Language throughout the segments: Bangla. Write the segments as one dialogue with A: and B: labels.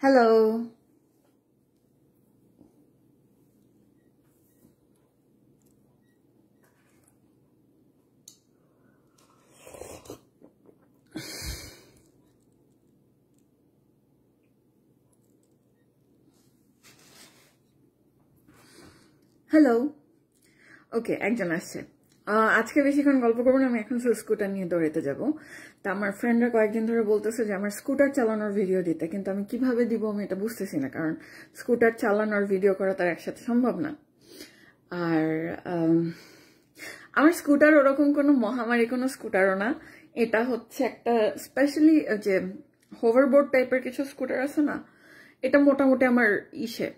A: Hello. হ্যালো। ওকে, একজন আসছে। আজকে বেশিক্ষণ গল্প করবো না, আমি এখন স্কুটার নিয়ে দৌড়াতে যাব। তা আমার ফ্রেন্ডরা কয়েকদিন ধরে বলতেছে যে আমার স্কুটার চালানোর ভিডিও দিতে, কিন্তু আমি কিভাবে দিব আমি এটা বুঝতেছি না, কারণ স্কুটার চালানোর ভিডিও করা তার একসাথে সম্ভব না। আর আমার স্কুটার ওরকম কোনো মহামারী কোনো স্কুটারও না, এটা হচ্ছে একটা স্পেশালি যে হোভারবোর্ড টাইপের কিছু স্কুটার আছে না, এটা মোটামুটি আমার ইসে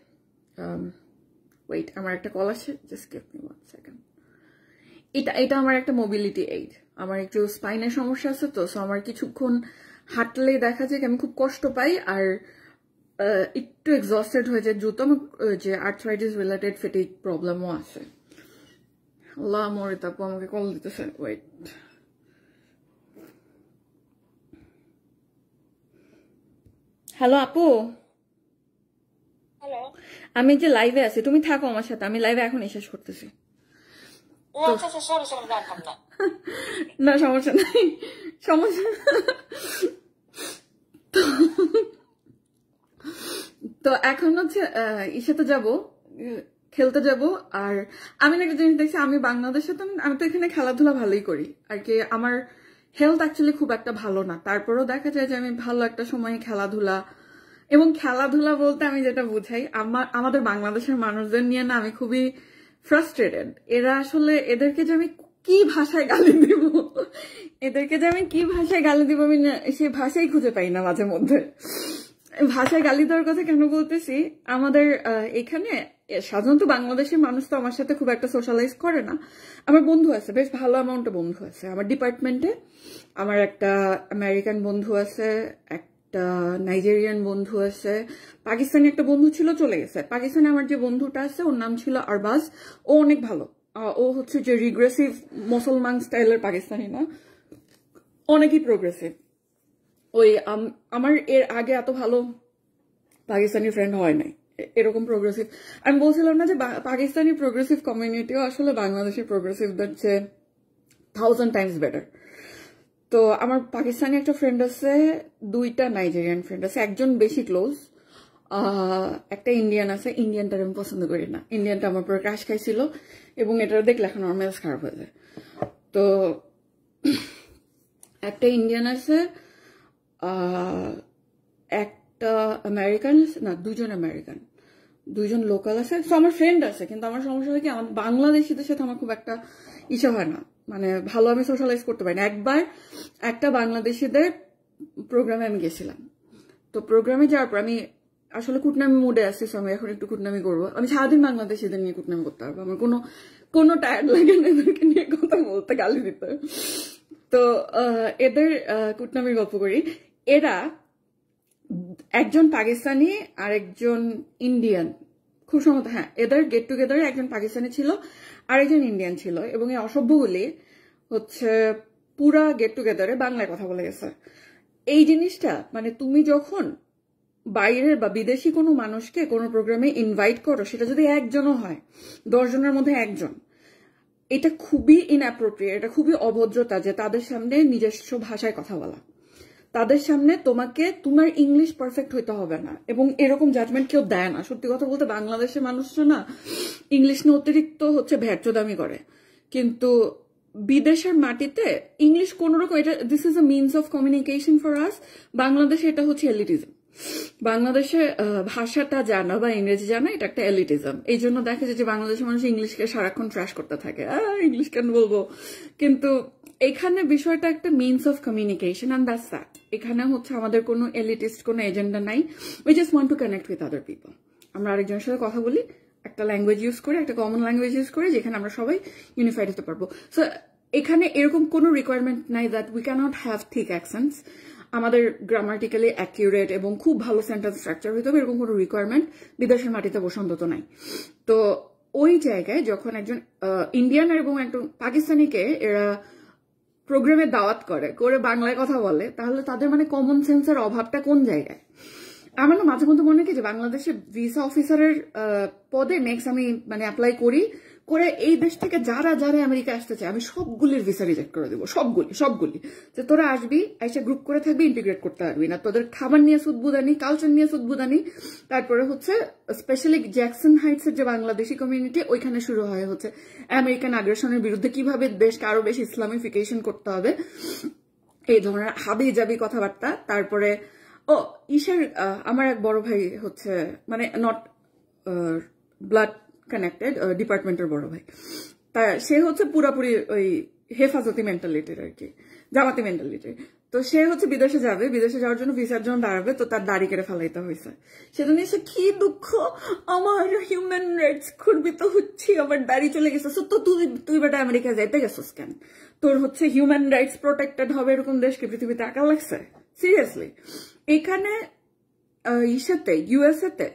A: ওয়েট, আমার একটা কল আসে, জাস্ট গিভ মি 1 সেকেন্ড। এটা আমার একটা মোবিলিটি এইড। আমার একটু স্পাইনের সমস্যা আছে, তো সো আমার কিছুক্ষণ হাঁটলেই দেখা যায় আমি খুব কষ্ট পাই আর একটু এক্সস্টেড হয়ে যায় দ্রুত। আমার যে আর্থ্রাইটিস রিলেটেড ফেটিক প্রবলেমও আছে। আল্লাহ মরিত আপু আমাকে কল দিতেছে, ওয়েট। হ্যালো আপু।
B: হ্যালো।
A: আমি যে লাইভে আছি, তুমি থাকো আমার সাথে, আমি লাইভে এখন শেষ করতেছি।
B: আচ্ছা আচ্ছা, সরি সরি, জানতাম না।
A: না সমস্যা নাই, সমস্যা। তো এখন হচ্ছে ইসেতে যাব, খেলতে যাব। আর আমি একটা জিনিস দেখছি, আমি বাংলাদেশে তো আমি তো এখানে খেলাধুলা ভালোই করি আর কি। আমার হেলথ অ্যাকচুয়ালি খুব একটা ভালো না, তারপরেও দেখা যায় যে আমি ভালো একটা সময় খেলাধুলা, এবং খেলাধুলা বলতে আমি যেটা বুঝাই, আমাদের বাংলাদেশের মানুষদের নিয়ে না আমি খুবই ফ্রাস্ট্রেটেড। এরা আসলে এদেরকে যে আমি কি ভাষায় গালি দিব, এদেরকে যে আমি কি ভাষায় গালি দিব আমি সে ভাষাই খুঁজে পাই না মাঝে মধ্যে। ভাষায় গালি দেওয়ার কথা কেন বলতেছি, আমাদের এখানে সাধারণত বাংলাদেশের মানুষ তো আমার সাথে খুব একটা সোশ্যালাইজ করে না। আমার বন্ধু আছে, বেশ ভালো অ্যামাউন্টে বন্ধু আছে আমার ডিপার্টমেন্টে। আমার একটা আমেরিকান বন্ধু আছে, একটা নাইজেরিয়ান বন্ধু আছে, পাকিস্তানি একটা বন্ধু ছিল চলে গেছে। পাকিস্তানে আমার যে বন্ধুটা আছে ওর নাম ছিল আরবাজ, ও অনেক ভালো। ও হচ্ছে যে রিগ্রেসিভ মুসলমান স্টাইলের পাকিস্তানি না, অনেকই প্রোগ্রেসিভ। ওই আমার এর আগে এত ভালো পাকিস্তানি ফ্রেন্ড হয় নাই এরকম প্রোগ্রেসিভ। আমি বলছিলাম না যে পাকিস্তানি প্রোগ্রেসিভ কমিউনিটিও আসলে বাংলাদেশের প্রোগ্রেসিভদের চেয়ে 1000 টাইমস বেটার। তো আমার পাকিস্তানি একটা ফ্রেন্ড আছে, দুইটা নাইজেরিয়ান ফ্রেন্ড আছে, একজন বেশি ক্লোজ, একটা ইন্ডিয়ান আছে। ইন্ডিয়ানটার আমি পছন্দ করি না, ইন্ডিয়ানটা আমার পরে ক্রাশ খাইছিল এবং এটা দেখলে এখন আমার মেজাজ খারাপ হয়ে যায়। তো একটা ইন্ডিয়ান আছে, একটা আমেরিকান আছে, না দুজন আমেরিকান, দুইজন লোকাল আছে। তো আমার ফ্রেন্ড আছে, কিন্তু আমার সমস্যা হয় কি, আমার বাংলাদেশিদের সাথে আমার খুব একটা ইচ্ছা হয় না, মানে ভালো আমি সোশ্যালাইজ করতে পারি না। একবার একটা বাংলাদেশিদের প্রোগ্রামে আমি গেছিলাম, তো প্রোগ্রামে যাওয়ার পর আমি আসলে কুটনামি মুডে আসছি, আমি এখন একটু কুটনামি করবো। আমি সারাদিন বাংলাদেশিদের নিয়ে কুটনামি করতে পারবো, আমার কোনো টায়ার্ড লাগে না এদেরকে নিয়ে কথা বলতে, গালি দিতে। তো এদের কুটনামির গল্প করি। এরা একজন পাকিস্তানি আর একজন ইন্ডিয়ান, খুব সম্ভবত, হ্যাঁ, এদের গেট টুগেদারে একজন পাকিস্তানি ছিল আর একজন ইন্ডিয়ান ছিল, এবং এই অসভ্যগুলি হচ্ছে পুরা গেট টুগেদারে বাংলায় কথা বলে গেছে। এই জিনিসটা মানে তুমি যখন বাইরের বা বিদেশি কোনো মানুষকে কোনো প্রোগ্রামে ইনভাইট করো, সেটা যদি একজনও হয়, 10 জনের মধ্যে একজন, এটা খুবই ইনঅ্যাপ্রোপ্রিয়েট, এটা খুবই অভদ্রতা যে তাদের সামনে নিজস্ব ভাষায় কথা বলা। তাদের সামনে তোমাকে তোমার ইংলিশ পারফেক্ট হইতে হবে না, এবং এরকম জাজমেন্ট কেউ দেয় না। সত্যি কথা বলতে বাংলাদেশের মানুষরা না ইংলিশ নিয়ে অতিরিক্ত হচ্ছে ভ্যাটচোদামি করে, কিন্তু বিদেশের মাটিতে ইংলিশ কোনোরকম, এটা this is a means of communication for us. বাংলাদেশে এটা হচ্ছে এলিটিজম। বাংলাদেশে ভাষাটা জানা বা ইংরেজি জানা এটা একটা এলিটিজম। এই জন্য দেখা যায় যে বাংলাদেশের মানুষ ইংলিশকে সারাক্ষণ ট্রাশ করতে থাকে, ইংলিশ কেন বলবো, কিন্তু এখানে বিষয়টা একটা means of communication, and that's that. এখানে হচ্ছে আমাদের কোনো এলিটিস্ট কোনো এজেন্ডা নাই, we just want to connect with other people. আমরা আরেকজনের সাথে কথা বলি, একটা ল্যাঙ্গুয়েজ ইউজ করে, একটা কমন ল্যাঙ্গুয়েজ ইউজ করে, যেখানে আমরা সবাই ইউনিফাইড হতে পারবো। সো এখানে এরকম কোনো রিকোয়ারমেন্ট নাই that we cannot have thick accents, আমাদের গ্রামাটিক্যালি অ্যাকিউরেট এবং খুব ভালো সেন্টেন্স স্ট্রাকচার হইতে হবে, এরকম কোনো রিকোয়ারমেন্ট বিদেশের মাটিতে বসন্ত নাই। তো ওই জায়গায় যখন একজন ইন্ডিয়ান এবং একজন পাকিস্তানিকে এরা প্রোগ্রামে দাওয়াত করে বাংলায় কথা বলে, তাহলে তাদের মানে কমন সেন্সের অভাবটা কোন জায়গায়? আমার না মাঝে মধ্যে মনে হয় কি যে বাংলাদেশে ভিসা অফিসারের পদে নেক্সট আমি মানে অ্যাপ্লাই করে এই দেশ থেকে যারা যারা আমেরিকা আসতে চায় আমি সবগুলির ভিসা রিজেক্ট করে দেবো, সবগুলি যে তোরা আসবি, এসে গ্রুপ করে থাকবি, ইন্টিগ্রেট করতে পারবি না, তোদের খাবার নিয়ে সুদবুদানি, কালচার নিয়ে সুদবুদানি। তারপরে হচ্ছে স্পেশালি জ্যাকসন হাইটস এর যে বাংলাদেশি কমিউনিটি, ওইখানে শুরু হয় হচ্ছে আমেরিকান আগ্রাসনের বিরুদ্ধে কিভাবে দেশকে আরো বেশি ইসলামিফিকেশন করতে হবে, এই ধরনের হাবি জাবি কথাবার্তা। তারপরে আমার এক বড় ভাই হচ্ছে মানে নট ব্লাড কানেক্টেড ডিপার্টমেন্টের বড় ভাই, তা সে হচ্ছে পুরাপুরি ওই হেফাজতি মেন্টালিটির আর কি, জামাতি মেন্টালিটির। তো সে হচ্ছে বিদেশে যাবে, বিদেশে যাওয়ার জন্য ভিসার জন্য দাঁড়াবে, তো তার দাড়ি কেটে ফেলাইতে হয়েছে। সেজন্য সে কি দুঃখ, আমার হিউম্যান রাইটস খর্বিত হচ্ছে, আমার দাড়ি চলে গেছে। তো তুই বেটা আমেরিকায় যাইতে গেছিস কেন? তোর হচ্ছে হিউম্যান রাইটস প্রোটেক্টেড হবে এরকম দেশকে পৃথিবীতে আঁকা লাগছে? সিরিয়াসলি। এখানে ইউএসএ তে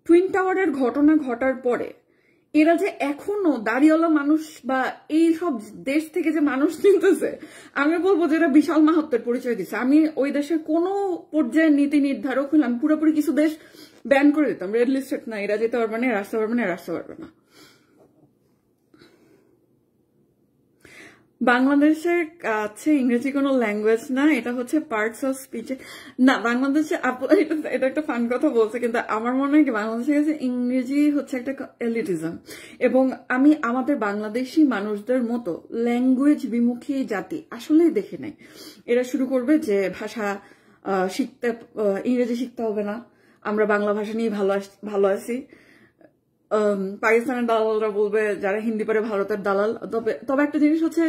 A: টুইন টাওয়ারের ঘটনা ঘটার পরে এরা যে এখনো দাড়িওয়ালা মানুষ বা এই সব দেশ থেকে যে মানুষ নিতেছে, আমি বলবো যে এরা বিশাল মাহাত্মের পরিচয় দিচ্ছে। আমি ওই দেশের কোনো পর্যায়ে নীতি নির্ধারক হলাম, পুরোপুরি কিছু দেশ ব্যান করে দিতাম, রেড লিস্টেড না, এরা যেতে পারবে না, এরা আসতে পারবে না, এরা আসতে পারবে না। বাংলাদেশের কাছে ইংরেজি কোনো ল্যাঙ্গুয়েজ না, এটা হচ্ছে পার্টস অফ স্পিচে না। বাংলাদেশে এটা একটা ফান কথা বলছে, কিন্তু আমার মনে হয় কি বাংলাদেশের কাছে ইংরেজি হচ্ছে একটা এলিটিজম। এবং আমি আমাদের বাংলাদেশি মানুষদের মতো ল্যাঙ্গুয়েজ বিমুখী জাতি আসলেই দেখি নাই। এরা শুরু করবে যে ভাষা শিখতে, ইংরেজি শিখতে হবে না, আমরা বাংলা ভাষা নিয়ে ভালো আছি। পাকিস্তানের দালালরা বলবে যারা হিন্দি পারে ভারতের দালাল। তবে একটা জিনিস হচ্ছে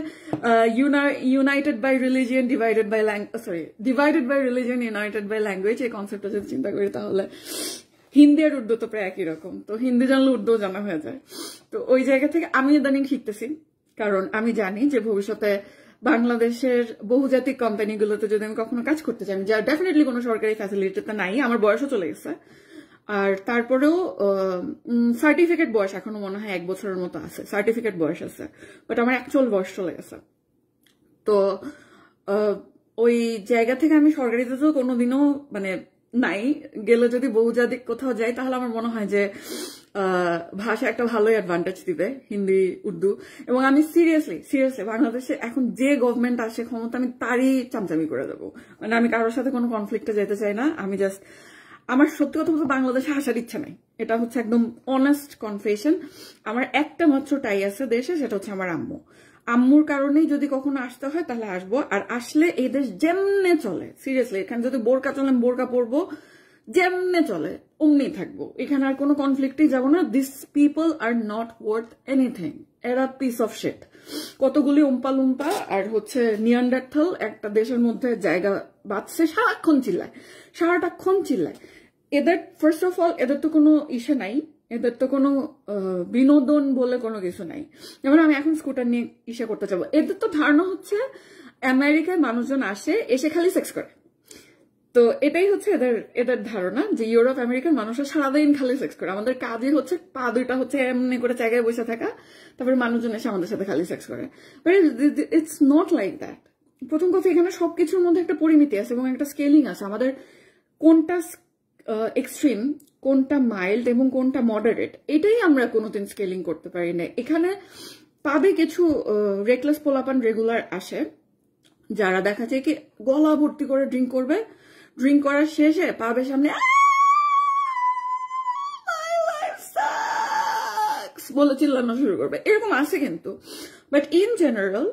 A: united by religion divided by religion united by language, এই কনসেপ্টটা যদি চিন্তা করি তাহলে হিন্দি আর উর্দু তো প্রায় একই রকম। তো হিন্দি জানলে উর্দু জানা হয়ে যায়। তো ওই জায়গা থেকে আমি ইদানিং শিখতেছি, কারণ আমি জানি যে ভবিষ্যতে বাংলাদেশের বহুজাতিক কোম্পানিগুলোতে যদি আমি কখনো কাজ করতে চাই, যা ডেফিনেটলি কোনো সরকারি ফ্যাসিলিটিতে নাই, আমার বয়সও চলে গেছে, আর তারপরেও সার্টিফিকেট বয়স এখনো মনে হয় 1 বছরের মতো আছে, সার্টিফিকেট বয়স আছে, বাট আমার অ্যাকচুয়াল বয়স চলে গেছে। তো ওই জায়গা থেকে আমি সরকারিতে তো কোনোদিনও মানে নাই, গেলে যদি বহুজাতিক কোথাও যাই তাহলে আমার মনে হয় যে ভাষা একটা ভালোই অ্যাডভান্টেজ দিবে, হিন্দি উর্দু। এবং আমি সিরিয়াসলি বাংলাদেশে এখন যে গভর্নমেন্ট আসে ক্ষমতা, আমি তারই চামচামি করে দেবো। মানে আমি কারোর সাথে কোনো কনফ্লিক্টে যেতে চাই না। আমি জাস্ট আমার সত্যি কথা বলতে বাংলাদেশে আসার ইচ্ছা নাই, এটা হচ্ছে একদম অনেস্ট কনফেশন। আমার একটা মাত্র টাই আছে দেশে, সেটা হচ্ছে আমার আম্মুর কারণেই যদি কখনো আসতে হয় তাহলে আসবো। আর আসলে এই দেশ যেমনে চলে, সিরিয়াসলি এখানে যদি বোরকা চলে বোরকা পরবো, যেমনে চলে অমনি থাকবো, এখানে আর কোনো কনফ্লিক্টেই যাবো না। This people are not worth anything, এরা পিস অফ শিট। কতগুলি উম্পা আর হচ্ছে নিয়ান্ডারথাল একটা দেশের মধ্যে জায়গা বাঁচছে, সারাক্ষণ চিল্লায়। এদের ফার্স্ট অফ অল এদের তো কোনো ইসে নাই, এদের তো কোনো বিনোদন বলে কোনো কিছু নাই। যেমন আমি এখন স্কুটার নিয়ে ইসে করতে যাবো, এদের তো ধারণা হচ্ছে আমেরিকায় মানুষজন এসে খালি সেক্স করে। তো এটাই হচ্ছে এদের ধারণা যে ইউরোপ আমেরিকার মানুষরা সারাদিন খালি সেক্স করে। আমাদের কাজই হচ্ছে পা দুইটা হচ্ছে এমনি করে জায়গায় বসে থাকা, তারপরে মানুষজন এসে আমাদের সাথে খালি সেক্স করে। But it's not like that. প্রথম কথা, এখানে সবকিছুর মধ্যে একটা পরিমিতি আছে এবং একটা স্কেলিং আছে। আমাদের কোনটা এক্সট্রিম, কোনটা মাইল্ড এবং কোনটা মডারেট, এটাই আমরা কোনোদিন স্কেলিং করতে পারি না। এখানে পাবে কিছু রেকলেস পোলাপান রেগুলার আসে, যারা দেখা যায় কি গলা ভর্তি করে ড্রিঙ্ক করবে, ড্রিঙ্ক করার শেষে পাবে সামনে বলে চিল্লানো শুরু করবে, এরকম আছে কিন্তু। বাট ইন জেনারেল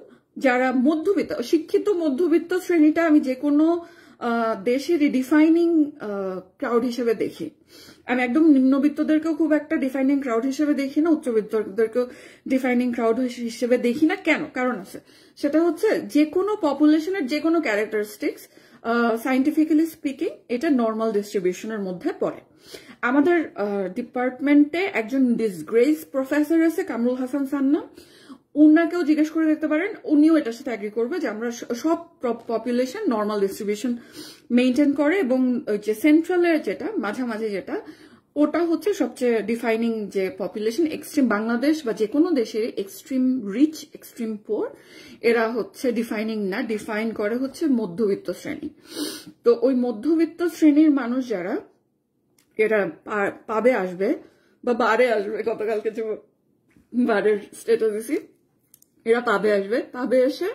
A: যারা মধ্যবিত্ত, শিক্ষিত মধ্যবিত্ত শ্রেণীটা আমি যে কোনো দেশের ডিফাইনিং ক্রাউড হিসেবে দেখি। আমি একদম নিম্নবিত্তদেরকেও খুব একটা ডিফাইনিং ক্রাউড হিসেবে দেখি না, উচ্চবিত্তদেরকেও ডিফাইনিং ক্রাউড হিসেবে দেখি না। কেন? কারণ আছে। সেটা হচ্ছে যে কোনো পপুলেশনের যে কোনো ক্যারেক্টারিস্টিক্স সাইন্টিফিক্যালি স্পিকিং এটা নর্মাল ডিস্ট্রিবিউশনের মধ্যে পড়ে। আমাদের ডিপার্টমেন্টে একজন ডিসগ্রেস প্রফেসর আছে, কামরুল হাসান সান্না, উনাকেও জিজ্ঞেস করে দেখতে পারেন, উনিও এটার সাথে এগ্রি করবে যে আমরা সব পপুলেশন নর্মাল ডিস্ট্রিবিউশন মেনটেন করে, এবং যে সেন্ট্রালের যেটা মাঝামাঝি যেটা, ওটা হচ্ছে সবচেয়ে ডিফাইনিং যে পপুলেশন। এক্সট্রিম বাংলাদেশ বা যে কোনো দেশে এক্সট্রিম রিচ, এক্সট্রিম পোর, এরা হচ্ছে ডিফাইনিং না, ডিফাইন করে হচ্ছে মধ্যবিত্ত শ্রেণী। তো ওই মধ্যবিত্ত শ্রেণীর মানুষ যারা এরা পাবে আসবে বা বারে আসবে, গতকালকে যে বারের স্টেটাস দিছি, এরা পাবে আসবে, পাবে এসে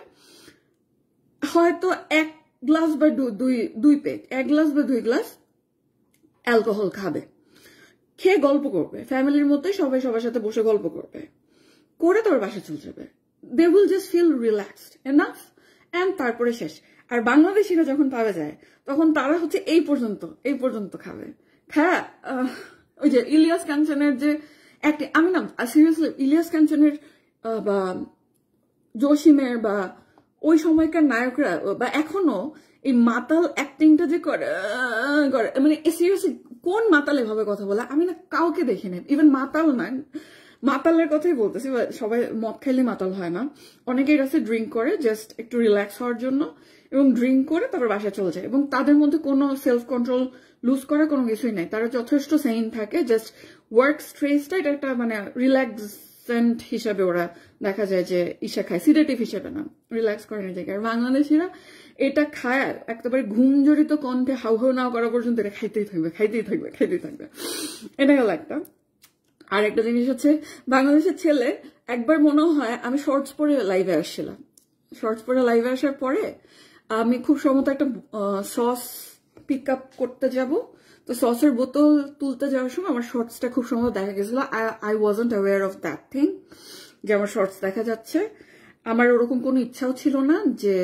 A: হয়তো 1 গ্লাস বা 2 পেগ, 1 গ্লাস বা 2 গ্লাস অ্যালকোহল খাবে, খেয়ে গল্প করবে, ফ্যামিলির মধ্যে সবাই সবার সাথে বসে গল্প করবে, করে তোর বাসা চলে যাবে। They will just feel relaxed enough, and তারপরে শেষ। আর বাংলাদেশিরা যখন পাবে যায় তখন তারা হচ্ছে এই পর্যন্ত খাবে। হ্যাঁ, ওই যে ইলিয়াস কাঞ্চনের যে একটা, আমি না সিরিয়াসলি ইলিয়াস কাঞ্চনের বা জসিমের বা ওই সময়কার নায়করা বা এখনো এই মাতাল অ্যাক্টিংটা যে করে, মানে সিরিয়াসলি কোন মাতাল এভাবে কথা বলে আমি না কাউকে দেখি না। ইভেন মাতাল না, মাতালের কথাই বলতেছি, সবাই মদ খাইলে মাতাল হয় না, অনেকেই কাছে ড্রিঙ্ক করে জাস্ট একটু রিল্যাক্স হওয়ার জন্য, এবং ড্রিঙ্ক করে তারপর বাসায় চলে যায়, এবং তাদের মধ্যে কোনো সেলফ কন্ট্রোল লুজ করার কোনো কিছুই নাই, তারা যথেষ্ট সেইন থাকে। জাস্ট ওয়ার্ক স্ট্রেসটা এটা একটা মানে রিল্যাক্সেন্ট হিসাবে ওরা দেখা যায় যে ইসা খায়, সিডেটিভ হিসেবে না, রিল্যাক্স করে নিজেকে। আর বাংলাদেশিরা এটা খায় একেবারে ঘুমজড়িত কণ্ঠে হাউ হাউ না করা পর্যন্ত এটা খাইতেই থাকবে। এটা গেল একটা। আর একটা জিনিস হচ্ছে, বাংলাদেশের ছেলে একবার মনে হয় আমি শর্টস পরে লাইভে আসছিলাম, শর্টস পরে লাইভে আসার পরে আমি খুব সম্ভবত একটা সস পিক আপ করতে যাব, তো সসের বোতল তুলতে যাওয়ার সময় আমার শর্টসটা খুব সম্ভবত দেখা গেছিল। I wasn't aware of that thing যে আমার শর্টস দেখা যাচ্ছে। আমার ওরকম কোনো ইচ্ছাও ছিল না যে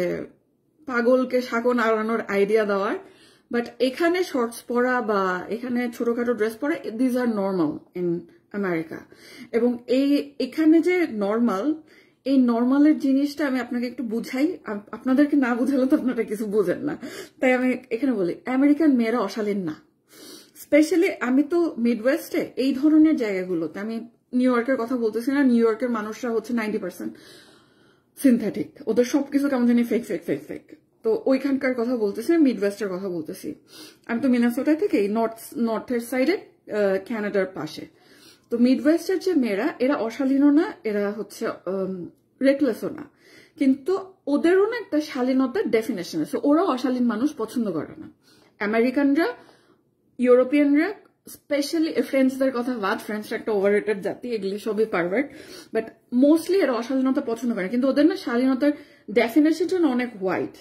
A: পাগলকে শাকন আড়ানোর আইডিয়া দেওয়ার, বাট এখানে শর্টস পরা বা এখানে ছোটখাটো ড্রেস পরা, these are normal in America. এবং এখানে যে নর্মাল, এই নর্মালের জিনিসটা আমি আপনাকে একটু বুঝাই, আপনাদেরকে না বুঝালে তো আপনারা কিছু বোঝেন না, তাই আমি এখানে বলি আমেরিকান মেয়েরা অশালীন না। স্পেশালি আমি তো মিডওয়েস্টে এই ধরনের জায়গাগুলোতে, আমি নিউ ইয়র্কের কথা বলতেছি না, নিউ ইয়র্কের মানুষরা হচ্ছে 90% সিনথেটিক, ওদের সবকিছু কেমন জানি ফেক। তো ওইখানকার কথা বলতেছি, মিডওয়েস্টের কথা বলতেছি। আমি তো মিনেসোটা থেকে নর্থের সাইডে ক্যানাডার পাশে। তো মিডওয়েস্টের যে মেয়েরা, এরা অশালীনও না, এরা হচ্ছে রেকলেসও না, কিন্তু ওদেরও না একটা শালীনতার ডেফিনেশন আছে, ওরা অশালীন মানুষ পছন্দ করে না। আমেরিকানরা, ইউরোপিয়ানরা, স্পেশালি ফ্রেঞ্চদের কথা বাদ, ফ্রেঞ্চরা একটা ওভাররেটেড জাতি, এগুলি সবই পারভার্ট, বাট মোস্টলি এরা অশালীনতা পছন্দ করে না। কিন্তু ওদের না শালীনতার ডেফিনেশনটা না অনেক হোয়াইট,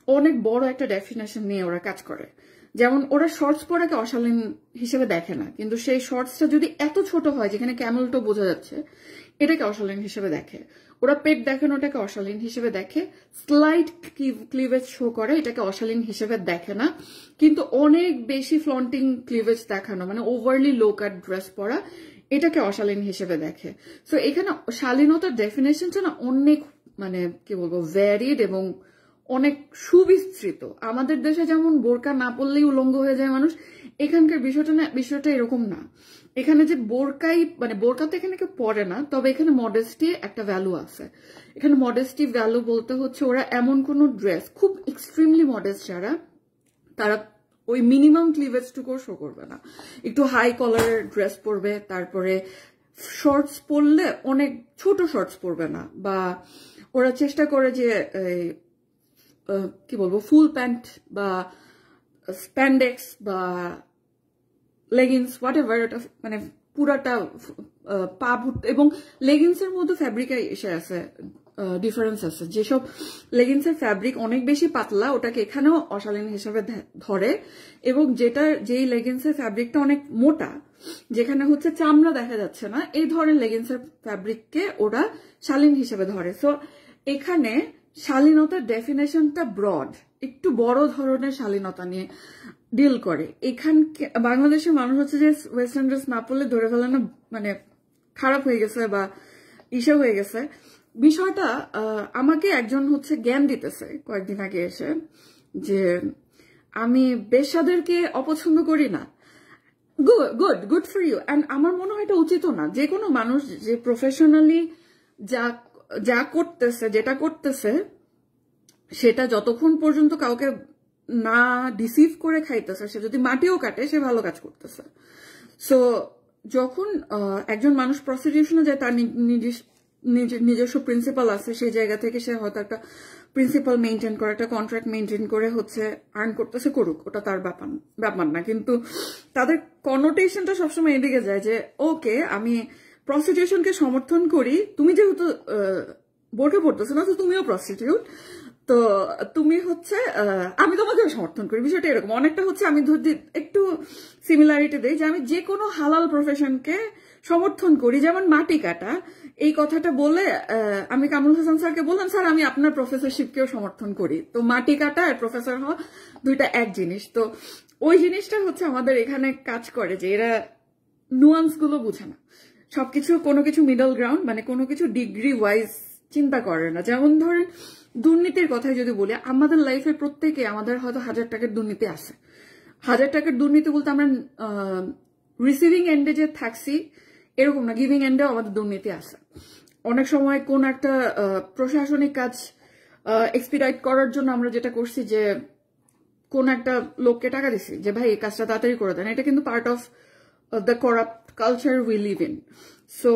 A: অনেক বড় একটা ডেফিনেশন নিয়ে ওরা কাজ করে। যেমন ওরা শর্টস পরাকে অশালীন হিসেবে দেখে না, কিন্তু সেই শর্টসটা যদি এত ছোট হয় যেখানে ক্যামেলটো বোঝা যাচ্ছে, এটাকে অশালীন হিসেবে দেখে। ওরা পেট দেখানোটাকে অশালীন হিসেবে দেখে, স্লাইট ক্লিভেজ শো করে, এটাকে অশালীন হিসেবে দেখে না। কিন্তু অনেক বেশি ফ্লন্টিং ক্লিভেজ দেখানো, মানে ওভারলি লো কাট ড্রেস পরা, এটাকে অশালীন হিসেবে দেখে। সো এখানে শালীনতার ডেফিনেশনটা না অনেক মানে কি বলবো ভ্যারিড এবং অনেক সুবিস্তৃত। আমাদের দেশে যেমন বোরকা না পরলেই উলঙ্গ হয়ে যায় মানুষ, এখানকার বিষয়টা এরকম না। এখানে যে বোরকাই, মানে বোরকা তো এখানে কেউ পরে না, তবে এখানে মডেস্টি একটা ভ্যালু আছে। এখানে মডেস্টি ভ্যালু বলতে হচ্ছে ওরা এমন কোনো ড্রেস, খুব এক্সট্রিমলি মডেস্ট যারা, তারা ওই মিনিমাম ক্লিভেজটুকু শো করবে না, একটু হাই কলারের ড্রেস পরবে, তারপরে শর্টস পরলে অনেক ছোট শর্টস পরবে না, বা ওরা চেষ্টা করে যে কি বলবো ফুল প্যান্ট বা স্প্যান্ডেক্স বা লেগিংস হোয়াটএভার, এটা মানে পুরাটা পা ভর্তি, এবং লেগিংসের মধ্যে ফ্যাব্রিক এসে আছে, ডিফারেন্স আছে। যেসব লেগিংসের ফ্যাব্রিক অনেক বেশি পাতলা, ওটাকে এখানেও অশালীন হিসেবে ধরে, এবং যেই লেগিংসের ফ্যাব্রিকটা অনেক মোটা, যেখানে হচ্ছে চামড়া দেখা যাচ্ছে না, এই ধরনের লেগিংসের ফ্যাব্রিককে ওরা শালীন হিসেবে ধরে। সো এখানে শালীনতার ডেফিনেশনটা ব্রড, একটু বড় ধরনের শালীনতা নিয়ে ডিল করে। এখানকে বাংলাদেশের মানুষ হচ্ছে যে ওয়েস্টার্ন ড্রেস না পরলে ধরে ফেলে না, মানে খারাপ হয়ে গেছে বা ইসে হয়ে গেছে। বিষয়টা আমাকে একজন হচ্ছে জ্ঞান দিতেছে কয়েকদিন আগে এসে, যে আমি বেশ্যাদেরকে অপছন্দ করি না। Good for you. অ্যান্ড আমার মনে হয় এটা উচিত না। যে কোনো মানুষ যে প্রফেশনালি যেটা করতেছে সেটা যতক্ষণ পর্যন্ত কাউকে না ডিসিভ করে খাইতেছে, সে যদি মাটিও কাটে, সে ভালো কাজ করতেছে। সো যখন একজন মানুষ প্রস্টিটিউশনে যায়, তার নিজস্ব প্রিন্সিপাল আছে, সেই জায়গা থেকে সে হয়তো একটা প্রিন্সিপাল মেনটেন করে, একটা কন্ট্রাক্ট মেনটেন করে হচ্ছে আর্ন করতেছে, করুক, ওটা তার ব্যাপার না। কিন্তু তাদের কনোটেশনটা সবসময় এদিকে যায় যে ওকে আমি প্রস্টিটিউশনকে সমর্থন করি, তুমি যেহেতু বোরকা পড়তেছো না তো তুমিও প্রস্টিটিউট, তো তুমি হচ্ছে আমি তোমাকেও সমর্থন করি। বিষয়টা এরকম অনেকটা হচ্ছে, আমি ধরি একটু সিমিলারিটি দেই যে আমি যে কোনো হালাল প্রফেশনকে সমর্থন করি। যেমন মাটি কাটা, এই কথাটা বলে আমি কামরুল হাসান স্যারকে বললাম, স্যার আমি আপনার প্রফেসরশিপকেও সমর্থন করি। তো মাটি কাটা আর প্রফেসর হওয়া দুইটা এক জিনিস। তো ওই জিনিসটা হচ্ছে আমাদের এখানে কাজ করে যে এরা নুয়ান্স গুলো বুঝে না, সবকিছু কোনো কিছু মিডল গ্রাউন্ড, মানে কোনো কিছু ডিগ্রি ওয়াইজ চিন্তা করে না। যেমন ধরেন দুর্নীতির কথাই যদি বলি, আমাদের লাইফে প্রত্যেকে আমাদের হয়তো 1000 টাকার দুর্নীতি আছে। 1000 টাকার দুর্নীতি বলতে আমরা রিসিভিং এন্ডে যে থাকছি এরকম না, গিভিং এন্ডেও আমাদের দুর্নীতি আছে। অনেক সময় কোন একটা প্রশাসনিক কাজ এক্সপিডাইট করার জন্য আমরা যেটা করছি যে কোন একটা লোককে টাকা দিছি যে ভাই এই কাজটা তাড়াতাড়ি করে দেন, এটা কিন্তু part of the corrupt culture we live in. So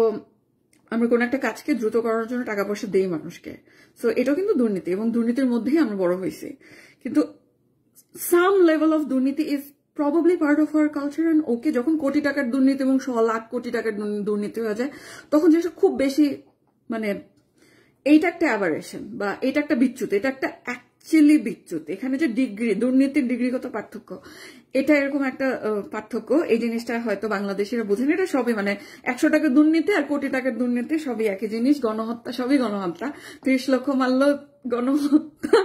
A: আমরা কোন একটা কাজকে দ্রুত করার জন্য টাকা পয়সা দেই মানুষকে, সো এটাও কিন্তু দুর্নীতি, এবং দুর্নীতির মধ্যেই আমরা বড় হয়েছি। কিন্তু সাম লেভেল অফ দুর্নীতি is probably part of our culture. And okay, যখন কোটি টাকার দুর্নীতি এবং 100 লাখ কোটি টাকার দুর্নীতি হয়ে যায় তখন যেটা খুব বেশি, মানে এইটা একটা অ্যাবারেশন বা এটা একটা বিচ্যুত, এটা একটা অ্যাকচুয়ালি বিচ্যুত। এখানে যে ডিগ্রি, দুর্নীতির ডিগ্রিগত পার্থক্য, এটা এরকম একটা পার্থক্য। এই জিনিসটা হয়তো বাংলাদেশিরা বুঝেন। এটা সবই মানে 100 টাকার দুর্নীতি আর কোটি টাকার দুর্নীতি সবই একই জিনিস। গণহত্যা সবই গণহত্যা, 30 লক্ষ মারল গণহত্যা,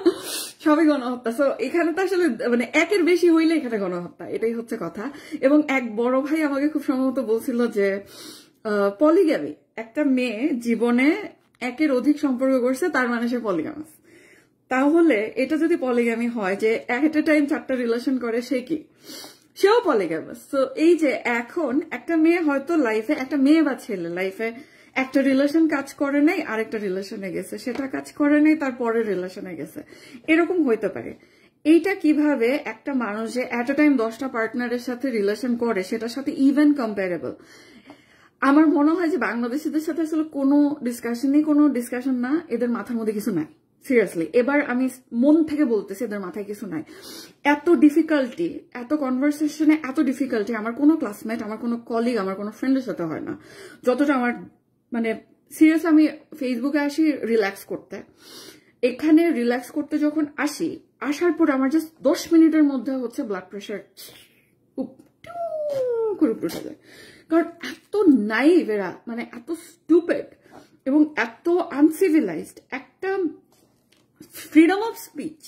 A: সবই গণহত্যা। সো এখানে তো আসলে মানে একের বেশি হইলে এখানে গণহত্যা, এটাই হচ্ছে কথা। এবং এক বড় ভাই আমাকে খুব সম্ভবত বলছিল যে পলিগ্যামি, একটা মেয়ে জীবনে একের অধিক সম্পর্ক করছে তার মানে সে পলিগামাস। তাহলে এটা যদি পলিগ্যামি হয় যে এট এ টাইম 4টা রিলেশন করে, সে কি? সেও পলিগ্যামাস। তো এই যে এখন একটা মেয়ে হয়তো লাইফে, একটা মেয়ে বা ছেলে লাইফে একটা রিলেশন কাজ করে নাই, আরেকটা রিলেশনে গেছে, সেটা কাজ করে নাই, তারপরে রিলেশনে গেছে, এরকম হইতে পারে। এইটা কিভাবে একটা মানুষ যে এট এ টাইম 10টা পার্টনারের সাথে রিলেশন করে সেটার সাথে ইভেন কম্পারেবল? আমার মনে হয় যে বাংলাদেশিদের সাথে আসলে কোনো ডিসকাশন না, এদের মাথার মধ্যে কিছু নাই। সিরিয়াসলি, এবার আমি মন থেকে বলতেছি, এদের মাথায় কিছু নাই। এত ডিফিকাল্টি, এত কনভারসেশনে এত ডিফিকাল্টি আমার কোনো ক্লাসমেট, আমার কোনো কলিগ, আমার কোনো ফ্রেন্ডের সাথে হয় না যতটা আমার, মানে সিরিয়াস আমি ফেসবুকে আসি রিল্যাক্স করতে। এখানে রিল্যাক্স করতে যখন আসি, আসার পর আমার জাস্ট 10 মিনিটের মধ্যে হচ্ছে ব্লাড প্রেশার করে উঠে যায়। কারণ এত নাইভ এরা, মানে এত স্টুপিড এবং এত আনসিভিলাইজড। একটা ফ্রিডম অফ স্পিচ,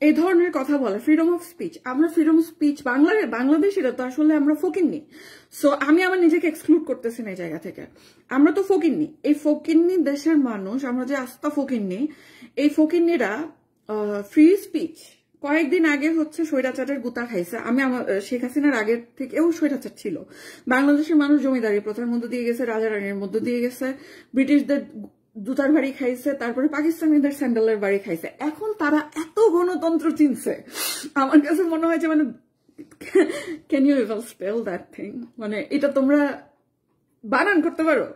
A: এই ধরনের কথা বলে, ফ্রিডম অফ স্পিচ। আমরা ফ্রিডম অফ স্পিচ বাংলাদেশিরা তো আসলে আমরা ফকিন্নি। সো আমি আমার নিজেকে এক্সক্লুড করতেছি না এই জায়গা থেকে। আমরা তো ফকিন্নি, এই ফকিন্নি দেশের মানুষ, আমরা যে আস্থা ফকিন্নি, এই ফকিন্নিরা ফ্রি স্পিচ। কয়েকদিন আগে হচ্ছে স্বৈরাচারের গুতা খাইছে। আমি আমার শেখ হাসিনার আগের থেকেও স্বৈরাচার ছিল। বাংলাদেশের মানুষ জমিদারি প্রথার মধ্যে দিয়ে গেছে, রাজা রানীর মধ্যে দিয়ে গেছে, ব্রিটিশদের জুতার বাড়ি খাইছে, তারপরে পাকিস্তানিদের স্যান্ডেলের বাড়ি খাইছে। এখন তারা এত গণতন্ত্র চিনছে, আমার কাছে মনে হয় যে মানে can you even spell that thing, মানে এটা তোমরা বানান করতে পারো?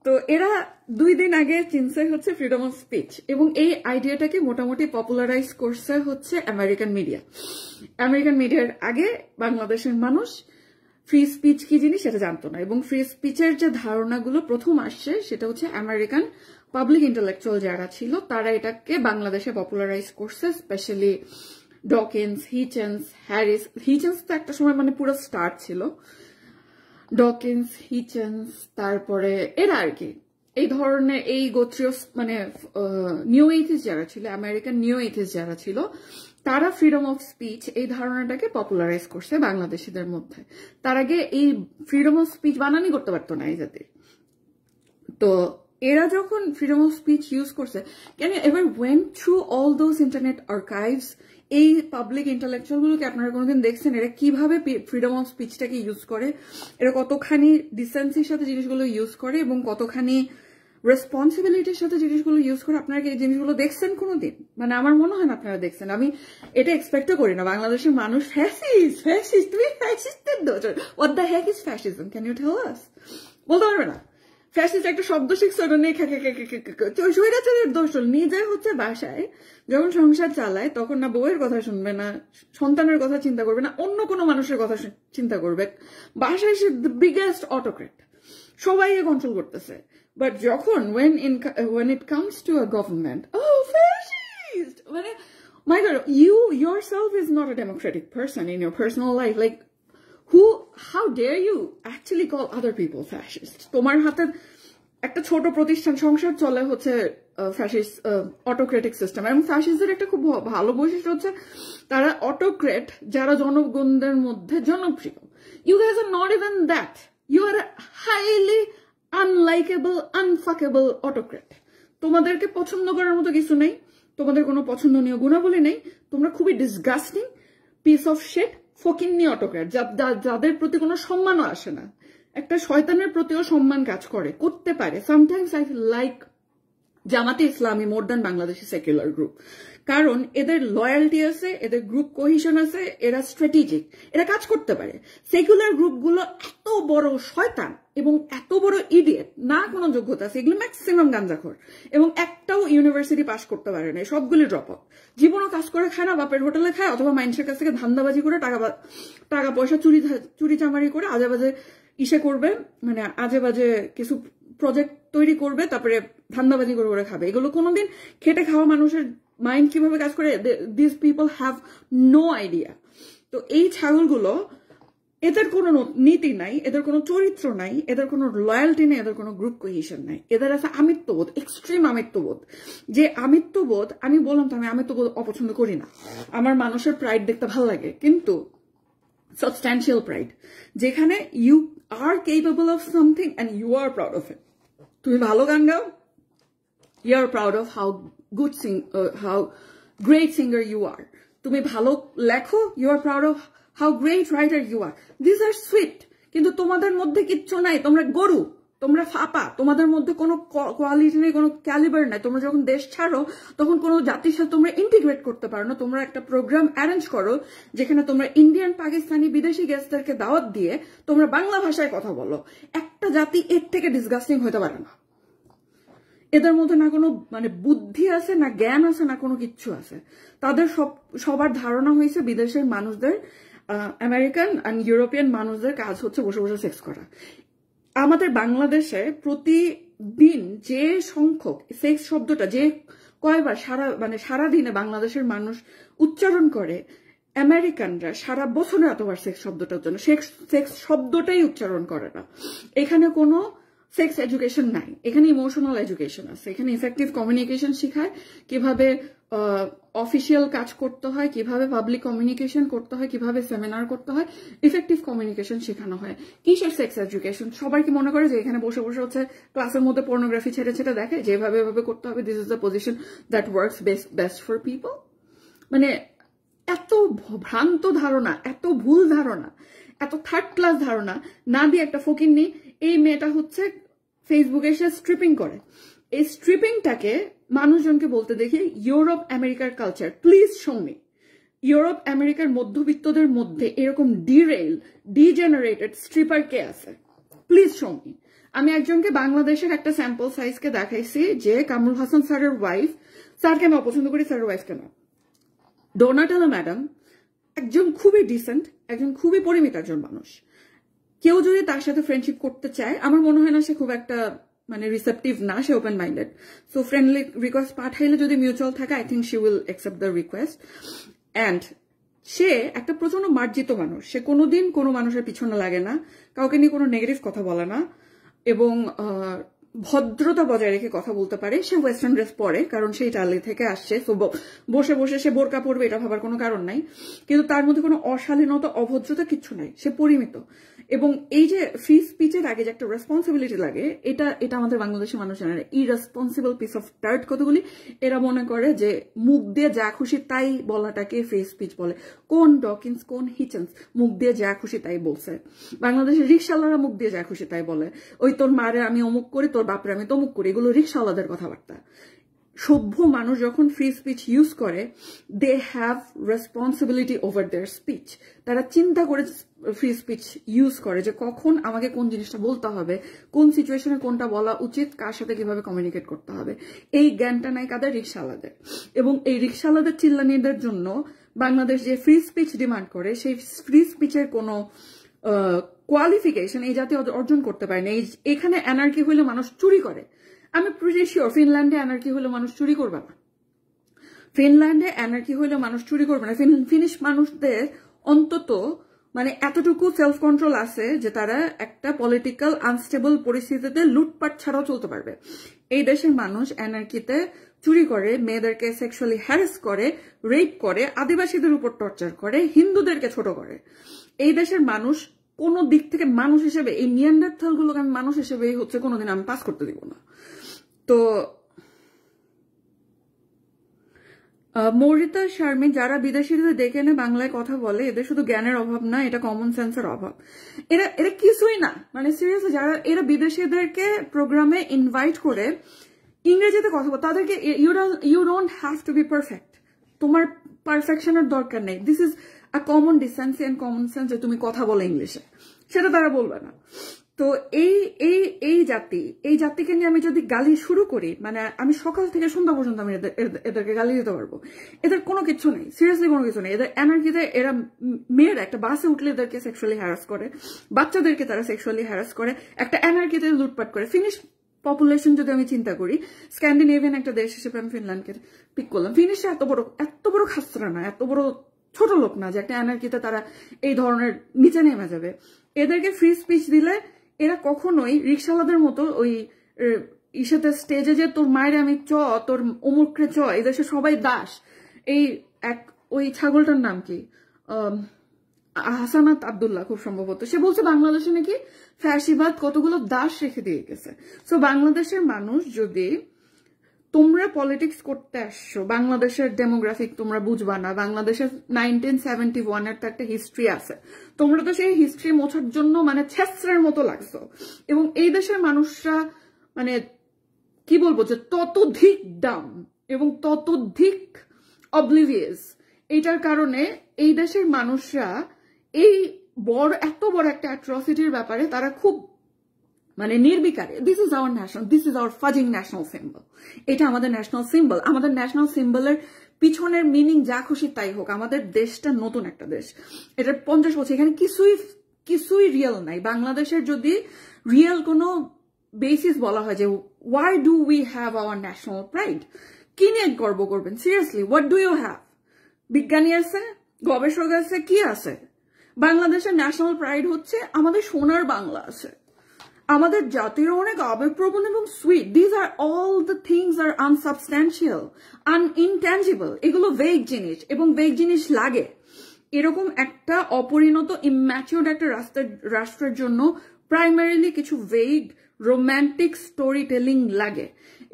A: তো এরা 2 দিন আগে চিনছে হচ্ছে ফ্রিডম অফ স্পিচ, এবং এই আইডিয়াটাকে মোটামুটি পপুলারাইজ করছে হচ্ছে আমেরিকান মিডিয়া। আমেরিকান মিডিয়ার আগে বাংলাদেশের মানুষ ফ্রি স্পিচ কি জিনিস সেটা জানতো না, এবং ফ্রি স্পিচের যে ধারণাগুলো প্রথম আসছে সেটা হচ্ছে আমেরিকান পাবলিক ইন্টেলেকচুয়াল যারা ছিল তারা এটাকে বাংলাদেশে পপুলারাইজ করছে। Specially Dawkins, Hitchens, Harris. Hitchens তো একটা সময় মানে পুরো স্টার ছিল। ডকিন্স, হিচেন্স, তারপরে এরা আর কি এই ধরনের এই গোত্রীয় মানে নিউ এইথিস যারা ছিল, আমেরিকান নিউ এইথিস যারা ছিল, তারা ফ্রিডম অফ স্পিচ এই ধারণাটাকে পপুলারাইজ করছে বাংলাদেশিদের মধ্যে। তার আগে এই ফ্রিডম অফ স্পিচ বানানি করতে পারতো না এই জাতির। তো এরা যখন ফ্রিডম অফ স্পিচ ইউজ করছে, can you ever went through all those internet archives? এই পাবলিক ইন্টেলেকচুয়াল গুলোকে আপনারা কোনোদিন দেখছেন এরা কিভাবে ফ্রিডম অফ স্পিচটাকে ইউজ করে? এরা কতখানি ডিসেন্সির সাথে জিনিসগুলো ইউজ করে এবং কতখানি রেসপন্সিবিলিটির সাথে জিনিসগুলো ইউজ করে? আপনারা কি এই জিনিসগুলো দেখছেন কোনোদিন? মানে আমার মনে হয় না আপনারা দেখছেন। আমি এটা এক্সপেক্টও করি না। বাংলাদেশের মানুষ ফ্যাসিস্ট, তুমি ফ্যাসিস্টের দোষ। What the heck is fascism? Can you tell us? বলতে পারবে না। ফ্যাসিস্ট একটা শব্দ শিখছে ওটা নিয়ে স্বৈরাচারের দোষ নিজে হচ্ছে বাসায় যখন সংসার চালায় তখন না বউয়ের কথা শুনবে না, সন্তানের কথা চিন্তা করবে না, অন্য কোনো মানুষের কথা চিন্তা করবে। বাসায় সে দ্য বিগেস্ট অটোক্রেট, সবাইকে কন্ট্রোল করতেছে। বাট যখন when it comes to a government, oh fascist, মানে my God, you yourself is not a democratic person in your personal life. Like how dare you actually call other people fascist? তোমার হাতে একটা ছোট প্রতিষ্ঠান সংসার চলে হচ্ছে ফ্যাসিস্ট অটোক্রেটিক সিস্টেম। এবং ফ্যাসিস্টের একটা খুব ভালো বৈশিষ্ট্য হচ্ছে তারা অটোক্রেট যারা জনগণদের মধ্যে জনপ্রিয়। You guys are not even that. You are a highly unlikable, unfuckable autocrat. তোমাদেরকে পছন্দ করার মতো কিছু নেই, তোমাদের কোনো পছন্দনীয় গুণাবলী নেই, তোমরা খুবই ডিসগাস্টিং পিস অফ শিট ফকিন্নি অটোক্র্যাট যাদের প্রতি কোনো সম্মানও আসে না। একটা শয়তানের প্রতিও সম্মান কাজ করতে পারে। সামটাইমস আই ফিল লাইক জামাতে ইসলামী more than Bangladeshi secular group, কারণ এদের লয়ালটি আছে, এদের গ্রুপ কোহিশন আছে, এরা স্ট্র্যাটেজিক, এরা কাজ করতে পারে। সেকুলার গ্রুপগুলো এত বড় শয়তান এবং এত বড় ইডিয়েট, না কোনো যোগ্যতা আছে, এগুলো ম্যাক্সিমাম গাঞ্জাখোর এবং একটাও ইউনিভার্সিটি পাস করতে পারে না, সবগুলি ড্রপ আউট। জীবনও কাজ করে খায় না, বাপের হোটেলে খায় অথবা মানুষের কাছ থেকে ধান্দাবাজি করে টাকা পয়সা চুরি চামারি করে আজেবাজে করবে, মানে আজেবাজে কিছু প্রজেক্ট তৈরি করবে, তারপরে ধান্দাবাজি করে খাবে। এগুলো কোনোদিন খেটে খাওয়া মানুষের মাইন্ড কিভাবে কাজ করে, this people have no idea. তো এই ছাগলগুলো, এদের কোনো নীতি নাই, এদের কোনো চরিত্র নাই, এদের কোনো লয়ালটি নেই, এদের কোনো গ্রুপ কোহিশন নাই। এদের আছে আমিত্ববোধ, এক্সট্রিম আমিত্ববোধ। যে আমিত্ববোধ, আমি বললাম তো আমি আমিত্ববোধ অপছন্দ করি না, আমার মানুষের প্রাইড দেখতে ভালো লাগে, কিন্তু সাবস্ট্যান্সিয়াল প্রাইড, যেখানে you are capable of something and you are proud of it. তুমি ভালো গান গাও, you are proud of how great singer you are. তুমি ভালো লেখো, you are proud of how great writer you are. This are sweet, কিন্তু তোমাদের মধ্যে কিচ্ছু নাই, তোমরা গরু, তোমরা ফাপা, তোমাদের মধ্যে কোনো কোয়ালিটি নেই, কোনো ক্যালিবার নাই। তোমরা যখন দেশ ছাড়ো তখন কোনো জাতির সাথে তোমরা ইন্টিগ্রেট করতে পারো না। তোমরা একটা প্রোগ্রাম অ্যারেঞ্জ করো যেখানে তোমরা ইন্ডিয়ান, পাকিস্তানি, বিদেশি গেস্টদেরকে দাওয়াত দিয়ে তোমরা বাংলা ভাষায় কথা বলো। একটা জাতি এর থেকে ডিসগাস্টিং হতে পারে না। এদের মধ্যে না কোনো মানে বুদ্ধি আছে, না জ্ঞান আছে, না কোনো কিচ্ছু আছে। তাদের সবার ধারণা হয়েছে বিদেশের মানুষদের, আমেরিকান অ্যান্ড ইউরোপিয়ান মানুষদের কাজ হচ্ছে বসে বসে সেক্স করা। আমাদের বাংলাদেশে প্রতিদিন যে সংখ্যক সেক্স শব্দটা যে কয়বার সারাদিনে বাংলাদেশের মানুষ উচ্চারণ করে, আমেরিকানরা সারা বছরে এতবার সেক্স শব্দটার জন্য সেক্স শব্দটাই উচ্চারণ করে না। এখানে কোনো সেক্স এডুকেশন নাই, এখানে ইমোশনাল এডুকেশন আছে। এখানে ইফেক্টিভ কমিউনিকেশন শেখায়, কিভাবে অফিসিয়াল কাজ করতে হয়, কিভাবে পাবলিক কমিউনিকেশন করতে হয়, কিভাবে সেমিনার করতে হয়, ইফেক্টিভ কমিউনিকেশন শেখানো হয়। কিসের সেক্স এডুকেশন? সবাই কি মনে করে যে এখানে বসে বসে হচ্ছে ক্লাসের মধ্যে পর্নোগ্রাফি ছেড়ে দেখে যেভাবে এভাবে করতে হবে, this is the position that works best for people? মানে এত ভ্রান্ত ধারণা, এত ভুল ধারণা, এত থার্ড ক্লাস ধারণা না দিয়ে একটা ফকিন্নি, এই মেয়েটা হচ্ছে ফেসবুকে এসে স্ট্রিপিং করে। এই স্ট্রিপিংটাকে মানুষজনকে বলতে দেখি ইউরোপ আমেরিকার culture. Please show me Europe আমেরিকার মধ্যবিত্তদের মধ্যে এরকম ডিজেনারেটেড স্ট্রিপার কে আছে? Please show me. আমি একজনকে বাংলাদেশের একটা স্যাম্পল সাইজকে দেখাইছি, যে কামরুল হাসান স্যারের ওয়াইফ, স্যারকে আমি অপছন্দ করি, স্যারের ওয়াইফকে না, ডোনাটেলা ম্যাডাম একজন খুবই ডিসেন্ট, একজন খুবই পরিমিত একজন মানুষ। কেউ যদি তার সাথে ফ্রেন্ডশিপ করতে চায়, আমার মনে হয় না সে খুব একটা মানে রিসেপটিভ না, সে open minded. So friendly request পাঠাইলে যদি মিউচুয়াল থাকে, I think she will accept the request. And সে একটা প্রচন্ড মার্জিত মানুষ, সে কোনোদিন কোনো মানুষের পিছনে লাগে না, কাউকে নিয়ে কোনো নেগেটিভ কথা বলে না, এবং ভদ্রতা বজায় রেখে কথা বলতে পারে। সে ওয়েস্টার্ন ড্রেস পরে, কারণ সে ইটালি থেকে আসছে, তো বসে বসে সে বোরকা পরবে এটা ভাবার কোনো কারণ নাই, কিন্তু তার মধ্যে কোনো অশালীনতা, অভদ্রতা কিচ্ছু নাই, সে পরিমিত। এবং এই যে ফ্রি স্পিচের আগে যে একটা রেসপন্সিবিলিটি লাগে, এটা আমাদের বাংলাদেশের মানুষ জানে না। ইরেসপন্সিবল পিস অফ টার্ট কতগুলি, এরা মনে করে যে মুখ দিয়ে যা খুশি তাই বলাটাকে ফ্রি স্পিচ বলে। কোন ডকিন্স, কোন হিচেন্স মুখ দিয়ে যা খুশি তাই বলছে? বাংলাদেশের রিক্সাওয়ালারা মুখ দিয়ে যা খুশি তাই বলে, ওই তোর মারে আমি অমুক করি, তোর বাপরে আমি তমুক করি, এগুলো রিক্সাওয়ালাদের কথাবার্তা। সভ্য মানুষ যখন ফ্রি স্পিচ ইউজ করে, they have responsibility over their speech. তারা চিন্তা করে ফ্রি স্পিচ ইউজ করে যে কখন আমাকে কোন জিনিসটা বলতে হবে, কোন সিচুয়েশনে কোনটা বলা উচিত, কার সাথে কিভাবে কমিউনিকেট করতে হবে। এই জ্ঞানটা নাই কাদের? রিকশাওয়ালাদের। এবং এই রিকশাওয়ালাদের চিল্লানিদের জন্য বাংলাদেশ যে ফ্রি স্পিচ ডিমান্ড করে, সেই ফ্রি স্পিচের কোনো কোয়ালিফিকেশন এই জাতীয় অর্জন করতে পারে না। এখানে অ্যানার্কি হইলে মানুষ চুরি করে। আমি প্রিটি শিওর ফিনল্যান্ডে অ্যানার্কি হলে মানুষ চুরি করবে না। ফিনল্যান্ডে অ্যানার্কি হলে মানুষ চুরি করবে না। ফিনিশ মানুষদের অন্তত মানে এতটুকু সেলফ কন্ট্রোল আছে যে তারা একটা পলিটিক্যাল আনস্টেবল পরিস্থিতিতে লুটপাট ছাড়াও চলতে পারবে। এই দেশের মানুষ অ্যানার্কিতে চুরি করে, মেয়েদেরকে সেক্সুয়ালি হ্যারাস করে, রেপ করে, আদিবাসীদের উপর টর্চার করে, হিন্দুদেরকে ছোট করে। এই দেশের মানুষ কোন দিক থেকে মানুষ হিসেবে, এই নিয়ান্ডারথালগুলোকে আমি মানুষ হিসেবে হচ্ছে কোনোদিন আমি পাস করতে দিব না। তো মৌরিতা শারমিন, যারা বিদেশিদের ডেকে এনে বাংলায় কথা বলে, এদের শুধু জ্ঞানের অভাব না, এটা কমন সেন্সের অভাব। এরা কিছুই না, মানে সিরিয়াসলি যারা এরা বিদেশিদেরকে প্রোগ্রামে ইনভাইট করে ইংরেজিতে কথা বলে, তাদেরকে you don't have to be perfect, তোমার পারফেকশনের দরকার নেই। This is a common decency and common sense যে তুমি কথা বলো ইংলিশে, সেটা তারা বলবে না। তো এই জাতিকে নিয়ে আমি যদি গালি শুরু করি, মানে আমি সকাল থেকে সন্ধ্যা পর্যন্ত আমি এদেরকে গালি দিতে পারবো। এদের কোনো কিছু নেই, সিরিয়াসলি কোনো কিছু নেই। এদের এনার্জিতে এরা মেয়েরা একটা বাসে উঠলে এদেরকে সেক্সুয়ালি হ্যারাস করে, বাচ্চাদেরকে তারা সেক্সুয়ালি হ্যারাস করে, একটা এনার্জিতে লুটপাট করে। ফিনিশ পপুলেশন যদি আমি চিন্তা করি, স্ক্যান্ডিনেভিয়ান একটা দেশ হিসেবে আমি ফিনল্যান্ডকে পিক করলাম। ফিনিশে এত বড় খাসরা না, এত বড় ছোট লোক না যে একটা এনার্জিতে তারা এই ধরনের নিচে নেমে যাবে। এদেরকে ফ্রি স্পিচ দিলে এরা কখনোই রিক্সাওয়ালাদের মতো ওই ইসেতে স্টেজে যে তোর মায়ের আমি তোর অমুকরে এদেশে সবাই দাস, এই ওই ছাগলটার নাম কি, হাসানাত আব্দুল্লাহ খুব সম্ভবত, সে বলছে বাংলাদেশে নাকি ফ্যাসিবাদ কতগুলো দাস রেখে দিয়ে গেছে। সো বাংলাদেশের মানুষ, যদি তোমরা পলিটিক্স করতে আসছো, বাংলাদেশের ডেমোগ্রাফিক তোমরা বুঝবা না, বাংলাদেশের 1971 এর তো একটা হিস্ট্রি আছে, তোমরা তো সেই হিস্ট্রি মোছার জন্য মানে ছেসরের মতো লাগছো। এবং এই দেশের মানুষরা মানে কি বলবো যে ততোধিক ডাম এবং ততোধিক অবলিভিয়াস। এইটার কারণে এই দেশের মানুষরা এই এত বড় একটা অ্যাট্রসিটির ব্যাপারে তারা খুব মানে নির্বিকারে, this is our fazing national symbol, এটা আমাদের ন্যাশনাল সিম্বল। আমাদের ন্যাশনাল সিম্বলের পিছনের মিনিং যা খুশি তাই হোক, আমাদের দেশটা নতুন একটা দেশ, এটার 50 বছর, এখানে কিছুই রিয়েল নাই। বাংলাদেশের যদি রিয়েল কোনো বেসিস বলা হয় যে why do we have our national pride, কি নিয়ে গর্ব করবেন? Seriously, what do you have? বিজ্ঞানী আছে, গবেষক আছে, কি আছে? বাংলাদেশের ন্যাশনাল প্রাইড হচ্ছে আমাদের সোনার বাংলা আছে, আমাদের জাতীয় অনেক আবেগপ্রবণ এবং sweet. This are all the things are unsubstantial, intangible. এগুলো ভেগ জিনিস, এবং ভেগ জিনিস লাগে। এরকম একটা অপরিণত ইম্যাচিউরড একটা রাষ্ট্রের জন্য প্রাইমারিলি কিছু ভেগ রোম্যান্টিক স্টোরি টেলিং লাগে,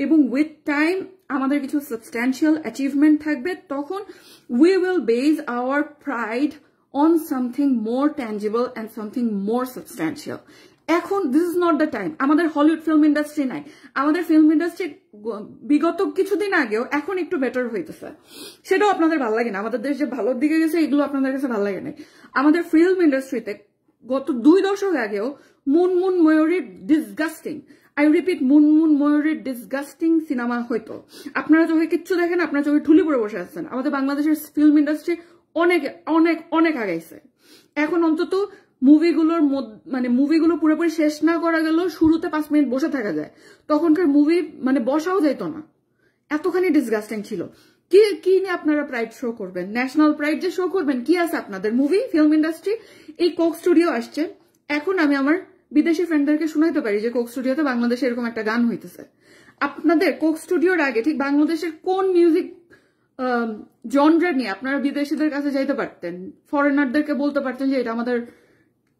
A: এবং উইথ টাইম আমাদের কিছু সাবস্ট্যান্সিয়াল অ্যাচিভমেন্ট থাকবে, তখন we will base our pride on something more tangible and something more substantial. এখন this is not the time. আমাদের হলিউড ফিল্ম ইন্ডাস্ট্রি নাই, আমাদের ফিল্ম ইন্ডাস্ট্রি বিগত কিছুদিন আগেও এখন একটু বেটার হইতেছে, সেটাও আপনাদের ভালো লাগে না। আমাদের দেশ যে ভালোর দিকে গেছে এগুলো আপনাদের কাছে ভালো লাগে না। আমাদের ফিল্ম ইন্ডাস্ট্রিতে গত 2 দশক আগেও মুনমুন ময়ূরীর ডিসগাস্টিং, আই রিপিট, মুনমুন ময়ূরীর ডিসগাস্টিং সিনেমা হইতো। আপনারা চোখে কিচ্ছু দেখেন, আপনারা চোখে ঠুলি পড়ে বসে আছেন। আমাদের বাংলাদেশের ফিল্ম ইন্ডাস্ট্রি অনেক অনেক অনেক আগাইছে। এখন অন্তত মুভিগুলো পুরোপুরি শেষ না করা গেল, শুরুতে 5 মিনিট বসে থাকা যায়, তখনকার মুভি মানে বসাও যেত না, এতখানি ডিসগাস্টিং ছিল। কি নিয়ে আপনারা প্রাইড শো করবেন? ন্যাশনাল প্রাইড যে শো করবেন, কি আছে আপনাদের? Movie, film industry. এই কোক স্টুডিও আসছে, এখন আমি আমার বিদেশি ফ্রেন্ডদেরকে শোনাইতে পারি যে কোক স্টুডিওতে বাংলাদেশে এরকম একটা গান হইতেছে। আপনাদের কোক স্টুডিওর আগে ঠিক বাংলাদেশের কোন মিউজিক জনরা নিয়ে আপনারা বিদেশিদের কাছে যাইতে পারতেন, ফরেনারদেরকে বলতে পারতেন যে এটা আমাদের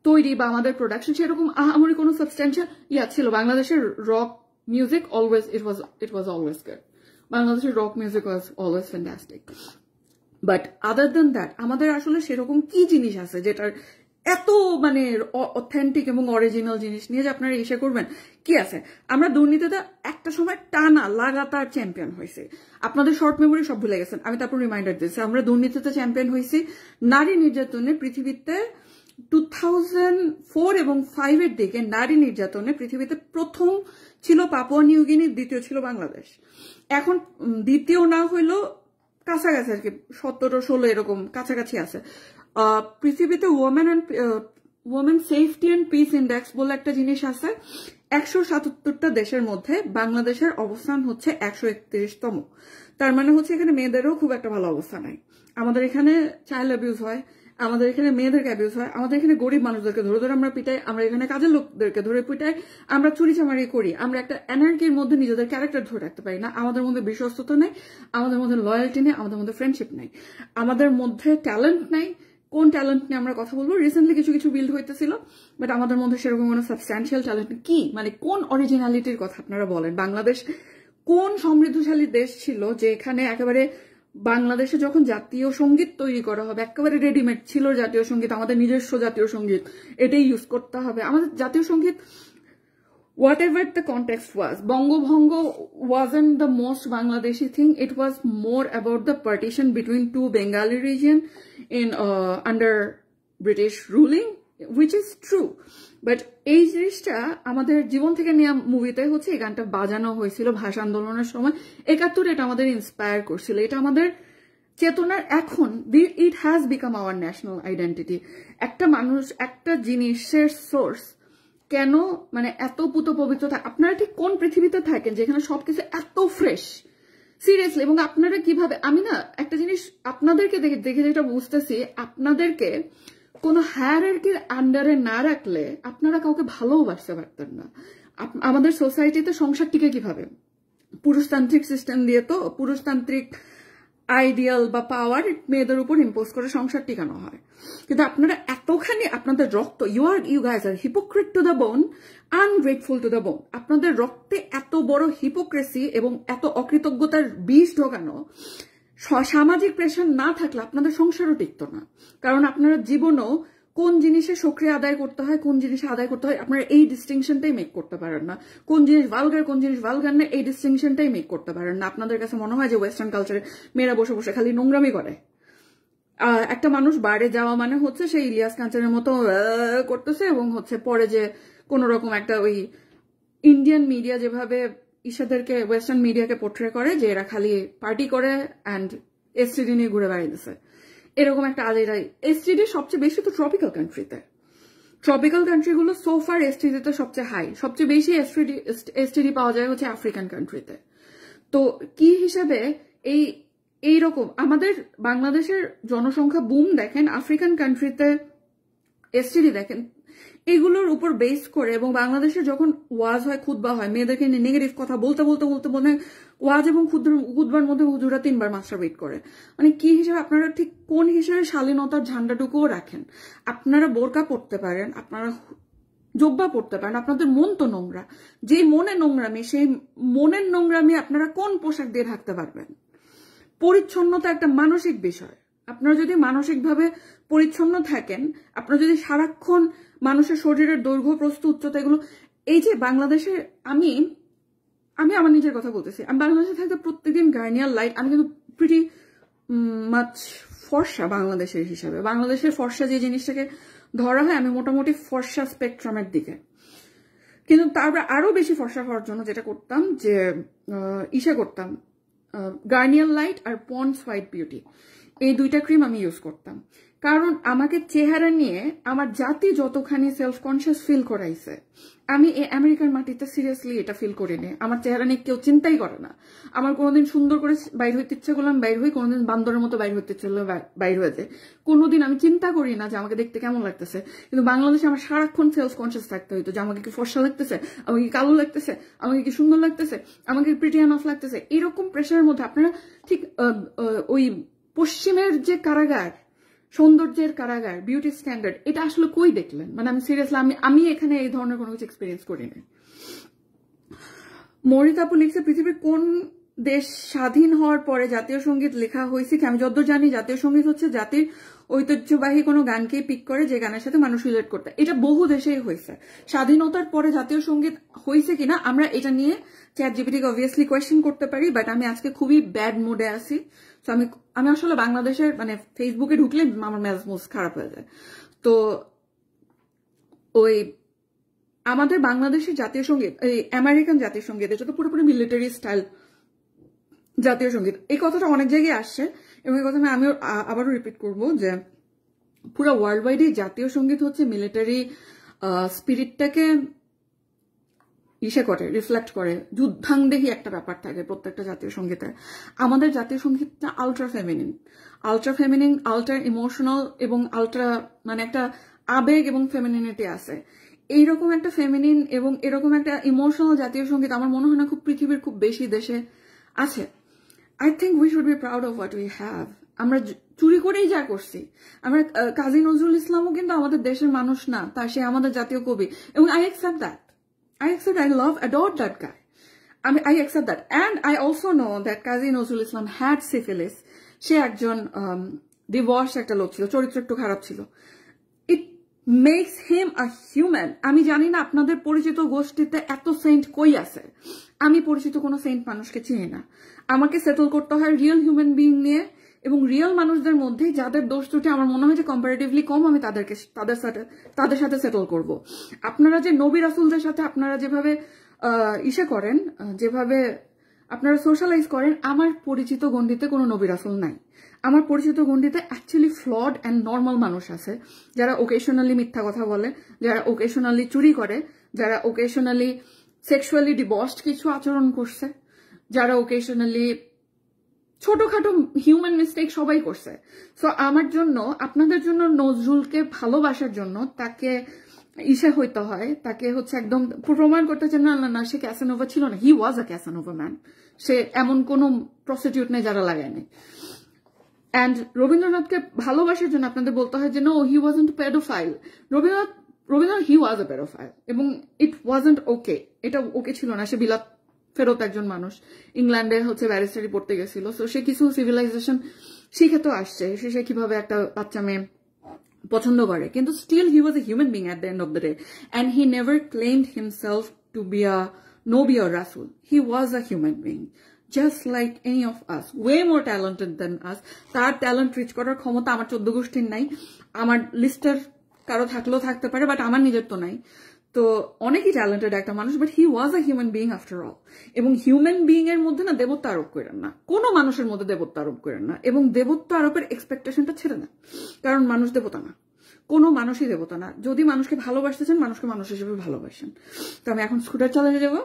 A: তৈরি বা আমাদের প্রোডাকশন, সেরকম আমার কোনো সাবস্ট্যান্সিয়াল ছিল? বাংলাদেশের rock music always it was always good. বাংলাদেশের rock music was always fantastic. But other than that আমাদের আসলে সেরকম কি জিনিস আছে যেটার এত মানে অথেন্টিক এবং অরিজিনাল জিনিস নিয়ে যে আপনারা ইসে করবেন কি আছে? আমরা দুর্নীতিতে একটা সময় টানা লাগাতার চ্যাম্পিয়ন হয়েছে। আপনাদের শর্ট মেমোরি সব ভুলে গেছেন, আমি তারপর রিমাইন্ডার দিচ্ছি। আমরা দুর্নীতিতে চ্যাম্পিয়ন হয়েছি। নারী নির্যাতনে পৃথিবীতে 2004 এবং 5 এর দিকে নারী নির্যাতনে পৃথিবীতে প্রথম ছিল পাপুয়া নিউ গিনি, দ্বিতীয় ছিল বাংলাদেশ। এখন দ্বিতীয় না হইলেও কাছাকাছি আর কি, 17-16 এরকম কাছাকাছি আছে। পৃথিবীতে women safety and piece index বলে একটা জিনিস আছে। 177টা দেশের মধ্যে বাংলাদেশের অবস্থান হচ্ছে 131তম। তার মানে হচ্ছে এখানে মেয়েদেরও খুব একটা ভালো অবস্থা নাই। আমাদের এখানে চাইল্ড অ্যাবিউজ হয়, আমাদের এখানে মেয়েদেরকে অ্যাবিউজ হয়, আমাদের এখানে গরিব মানুষদেরকে ধরে ধরে আমরা পিটাই, আমরা এখানে কাজের লোকদেরকে ধরে পিটাই, আমরা চুরি চামারি করি, আমরা একটা এনার্কির মধ্যে নিজেদের ক্যারেক্টার ধরে রাখতে পারি না। আমাদের মধ্যে বিশ্বস্ততা নেই, আমাদের মধ্যে লয়্যালটি নেই, আমাদের মধ্যে ফ্রেন্ডশিপ নেই, আমাদের মধ্যে ট্যালেন্ট নাই। কোন ট্যালেন্ট নিয়ে আমরা কথা বলবো? রিসেন্টলি কিছু কিছু বিল্ড হইতেছিল, বাট আমাদের মধ্যে সেরকম কোনো সাবস্ট্যান্সিয়াল ট্যালেন্ট কি, মানে কোন অরিজিনালিটির কথা আপনারা বলেন? বাংলাদেশ কোন সমৃদ্ধশালী দেশ ছিল যে এখানে একেবারে বাংলাদেশে যখন জাতীয় সঙ্গীত তৈরি করা হবে একেবারে রেডিমেড ছিল জাতীয় সঙ্গীত, আমাদের নিজস্ব জাতীয় সঙ্গীত, এটাই ইউজ করতে হবে। আমাদের জাতীয় সঙ্গীত whatever the context was, Bongo Bongo wasn't the most Bangladeshi thing. It was more about the partition between two Bengali region in under British ruling, which is true. But এই জিনিসটা আমাদের জীবন থেকে নেওয়া মুভিতে হচ্ছে, এই গানটা বাজানো হয়েছিল ভাষা আন্দোলনের সময় 71, এটা আমাদের ইন্সপায়ার করছিল, এটা আমাদের চেতনার এখন it has become our national identity. একটা মানুষ একটা জিনিসের সোর্স কেন মানে এত পুত পবিত্রতা? আপনারা ঠিক কোন পৃথিবীতে থাকেন যেখানে সবকিছু এত ফ্রেশ? সিরিয়াসলি। এবং আপনারা কিভাবে, আমি না একটা জিনিস আপনাদেরকে দেখে যেটা বুঝতেছি, আপনাদেরকে কোনো হায়ারার্কির আন্ডারে না রাখলে আপনারা কাউকে ভালোবাসতে পারতেন না। আমাদের সোসাইটিতে সংসার টিকে কিভাবে? পুরুষতান্ত্রিক সিস্টেম দিয়ে। তো পুরুষতান্ত্রিক আইডিয়াল বা পাওয়ার মেয়েদের উপর ইম্পোজ করে সংসার টিকানো হয়। কিন্তু আপনারা এতখানি আপনাদের রক্ত, you guys are hypocrite to the bone, ungrateful to the bone. আপনাদের রক্তে এত বড় হিপোক্রেসি এবং এত অকৃতজ্ঞতার বীজ ঢোকানো, সামাজিক প্রেশার না থাকলে আপনাদের সংসারও টিকতো না। কারণ আপনারা জীবনও কোন জিনিসে সক্রিয় আদায় করতে হয়, কোন জিনিসে আদায় করতে হয়, আপনারা এই ডিস্টিংশনটাই মেক করতে পারেন না। কোন জিনিস ভালগার, কোন জিনিস ভালগার না, এই ডিস্টিংশনটাই মেক করতে পারেন না। আপনাদের কাছে মনে হয় যে ওয়েস্টার্ন কালচারে মেয়েরা বসে বসে খালি নোংরামি করে। একটা মানুষ বাইরে যাওয়া মানে হচ্ছে সেই ইলিয়াস কাঞ্চনের মতো করতেছে, এবং হচ্ছে পরে যে কোন রকম একটা ওই ইন্ডিয়ান মিডিয়া যেভাবে ইসাদেরকে, ওয়েস্টার্ন মিডিয়াকে পোট্রে করে যে এরা খালি পার্টি করে অ্যান্ড এসটিডি নিয়ে ঘুরে বেড়াইতেছে, এরকম একটা আজেরাই। এসটিডি সবচেয়ে বেশি তো ট্রপিক্যাল কান্ট্রিতে, ট্রপিক্যাল কান্ট্রিগুলো সোফার এসটিডিতে সবচেয়ে হাই, সবচেয়ে বেশি এসটিডি পাওয়া যায় হচ্ছে আফ্রিকান কান্ট্রিতে। তো কি হিসেবে এইরকম আমাদের বাংলাদেশের জনসংখ্যা বুম দেখেন, আফ্রিকান কান্ট্রিতে এসটিডি দেখেন, এগুলোর উপর বেস করে। এবং বাংলাদেশে যখন ওয়াজ হয়, খুতবা হয়, মেয়েদেরকে নিয়ে নেগেটিভ কথা বলতে বলতে বলতে মনে হয় ওয়াজ এবং খুতবার মধ্যে হুজুরা 3 বার মাস্টারবেট করে। মানে কি হিসেবে আপনারা ঠিক কোন হিসেবে শালীনতার ঝান্ডাটুকুও রাখেন? আপনারা বোরকা পড়তে পারেন, আপনারা জব্বা পড়তে পারেন, আপনাদের মন তো নোংরা। যে মনে নোংরামি, সেই মনের নোংরামি আপনারা কোন পোশাক দিয়ে ঢাকতে পারবেন? পরিচ্ছন্নতা একটা মানসিক বিষয়। আপনারা যদি মানসিকভাবে পরিচ্ছন্ন থাকেন, আপনারা যদি সারাক্ষণ মানুষের শরীরের দৈর্ঘ্য, প্রস্থ, উচ্চতা এগুলো, এই যে বাংলাদেশে আমি আমার নিজের কথা বলতেছি, আমি বাংলাদেশে থাকতে প্রত্যেকদিন গার্নিয়ার লাইট, আমি কিন্তু প্রিটি মাছ ফর্সা বাংলাদেশের হিসাবে। বাংলাদেশের ফর্সা যে জিনিসটাকে ধরা হয়, আমি মোটামুটি ফর্সা স্পেকট্রামের দিকে। কিন্তু তারপর আরো বেশি ফর্সা হওয়ার জন্য যেটা করতাম যে করতাম গার্নিয়ার লাইট আর পন্ডস হোয়াইট বিউটি, এই 2টা ক্রিম আমি ইউজ করতাম। কারণ আমাকে চেহারা নিয়ে আমার জাতি যতখানি সেলফ কনসিয়াস ফিল করাইছে, আমি এই আমেরিকার মাটিতে সিরিয়াসলি এটা ফিল করিনি। আমার চেহারা নিয়ে কেউ চিন্তাই করে না। আমার কোনোদিন সুন্দর করে বাইর হইতে ইচ্ছে করলাম বাইর হই, কোনোদিন বান্দরের মতো বাইর হইতে ইচ্ছে হলো বাইর হয়ে যায়। কোনোদিন আমি চিন্তা করি না যে আমাকে দেখতে কেমন লাগতেছে। কিন্তু বাংলাদেশে আমার সারাক্ষণ সেলফ কনসিয়াস থাকতে হইতো যে আমাকে কি ফর্সা লাগতেছে, আমাকে কি কালো লাগতেছে, আমাকে কি সুন্দর লাগতেছে, আমাকে প্রিটি এনাফ লাগতেছে। এরকম প্রেশারের মধ্যে আপনারা ঠিক ওই পশ্চিমের যে কারাগার, সৌন্দর্যের কারাগার, বিউটি স্ট্যান্ডার্ড, এটা আসলে কই দেখলেন? মানে আমি সিরিয়াসলি আমি এখানে এই ধরনের কোনো কিছু এক্সপিরিয়েন্স করিনি। মরিত আপু লিখছে, পৃথিবীর কোন দেশ স্বাধীন হওয়ার পরে জাতীয় সঙ্গীত লেখা হয়েছে কি? আমি যতদূর জানি জাতীয় সঙ্গীত হচ্ছে জাতির ঐতিহ্যবাহী কোনো গানকেই পিক করে যে গানের সাথে মানুষ রিলেট করতে। এটা বহু দেশেই হয়েছে। স্বাধীনতার পরে জাতীয় সঙ্গীত হয়েছে কিনা আমরা এটা নিয়ে ChatGPT কে অবভিয়াসলি কোয়েশ্চেন করতে পারি, বাট আমি আজকে খুবই ব্যাড মুডে আছি। তো আমি আসলে বাংলাদেশের মানে ফেসবুকে ঢুকলে আমার মেজাজ খারাপ হয়ে যায়। তো ওই আমাদের বাংলাদেশের জাতীয় সঙ্গীত, এই আমেরিকান জাতীয় সঙ্গীত, এটা তো পুরোপুরি মিলিটারি স্টাইল জাতীয় সঙ্গীত। এই কথাটা অনেক জায়গায় আসছে এবং এই কথা আমি আবারও রিপিট করব যে পুরো ওয়ার্ল্ড ওয়াইডে জাতীয় সঙ্গীত হচ্ছে মিলিটারি স্পিরিটটাকে করে, রিফ্লেক্ট করে। যুদ্ধাংদেহী একটা ব্যাপার থাকে প্রত্যেকটা জাতীয় সঙ্গীতে। আমাদের জাতীয় সঙ্গীতটা আলট্রা ফেমিনিন, আলট্রা ইমোশনাল এবং আলট্রা মানে একটা আবেগ এবং ফেমিনিনিটি আছে। এইরকম একটা ফেমিনিন এবং এরকম একটা ইমোশনাল জাতীয় সঙ্গীত আমার মনে হয় না খুব পৃথিবীর খুব বেশি দেশে আছে। I think we should be proud of what we have. আমরা চুরি করেই যা করছি। আমরা কাজী নজরুল ইসলামও কিন্তু আমাদের দেশের মানুষ না, তার সে আমাদের জাতীয় কবি এবং I accept that. I adore that guy. I accept that. And I also know that Kazi Nazrul Islam had syphilis. সে একজন ডিভোর্স একটা লোক ছিল, চরিত্র একটু খারাপ ছিল। It makes him a human. আমি জানি না আপনাদের পরিচিত গোষ্ঠীতে এত সেন্ট কই আছে। আমি পরিচিত কোনো সেন্ট মানুষকে চিনি না। আমাকে সেটেল করতে হয় রিয়েল হিউম্যান বিইং নিয়ে এবং রিয়েল মানুষদের মধ্যেই যাদের দোষ ত্রুটি আমার মনে হয় যে কম্পারেটিভলি কম, আমি তাদের সাথে সেটেল করব। আপনারা যে নবী রাসূলদের সাথে আপনারা যেভাবে করেন, যেভাবে আপনারা সোশ্যালাইজ করেন, আমার পরিচিত গণ্ডিতে কোনো নবী রাসূল নাই। আমার পরিচিত গণ্ডিতে অ্যাকচুয়ালি ফ্লড অ্যান্ড নর্মাল মানুষ আছে, যারা ওকেশনালি মিথ্যা কথা বলে, যারা ওকেশনালি চুরি করে, যারা ওকেশনালি সেক্সুয়ালি ডিভোর্সড কিছু আচরণ করছে, যারা ওকেশনালি ছোটখাটো হিউম্যান মিস্টেক সবাই করছে। সো আমার জন্য, আপনাদের জন্য নজরুলকে ভালোবাসার জন্য তাকে হইতে হয়, তাকে হচ্ছে একদম প্রমাণ করতে চান না সে ক্যাসানোভা ছিল না। হি ওয়াজ আ ক্যাসানোভা ম্যান। সে এমন কোন প্রস্টিটিউট নেই যারা লাগায়নি। অ্যান্ড রবীন্দ্রনাথকে ভালোবাসার জন্য আপনাদের বলতে হয় যে no, he wasn't paedophile. Rabindranath he was a paedophile এবং ইট ওয়াজন্ট ওকে। এটা ওকে ছিল না। সে বিলাত ফেরত একজন মানুষ, ইংল্যান্ডে হচ্ছে ব্যারিস্টারি পড়তে গেছিল। সো সে কিছু সিভিলাইজেশন শিখে তো আসছে, সে কিভাবে একটা বাচ্চা মেয়ে পছন্দ করে, কিন্তু still he was a human being at the end of the day and he never claimed himself to be a নবী অর রাসূল। He was a human being just like any of us, way more talented than us. তার ট্যালেন্ট রিচ করার ক্ষমতা আমার 14 গোষ্ঠীর নাই। আমার লিস্টার কারো থাকলেও থাকতে পারে, বাট আমার নিজের তো নাই। তো অনেকই ট্যালেন্টেড একটা মানুষ, but he was a human being after all. এবং হিউম্যান বিইং এর মধ্যে না দেবত্ব আরোপ করেন না, কোনো মানুষের মধ্যে দেবত্ব আরোপ করেন না, এবং দেবত্ব আরোপের এক্সপেকটেশনটা ছেড়ে না, কারণ মানুষ দেবতা না, কোনো মানুষই দেবতা না। যদি মানুষকে ভালোবাসতে চান, মানুষকে মানুষ হিসেবে ভালোবাসেন। তো আমি এখন স্কুটার চালাতে যাবো।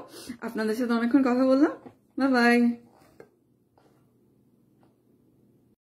A: আপনাদের সাথে অনেকক্ষণ কথা বললাম। Bye bye.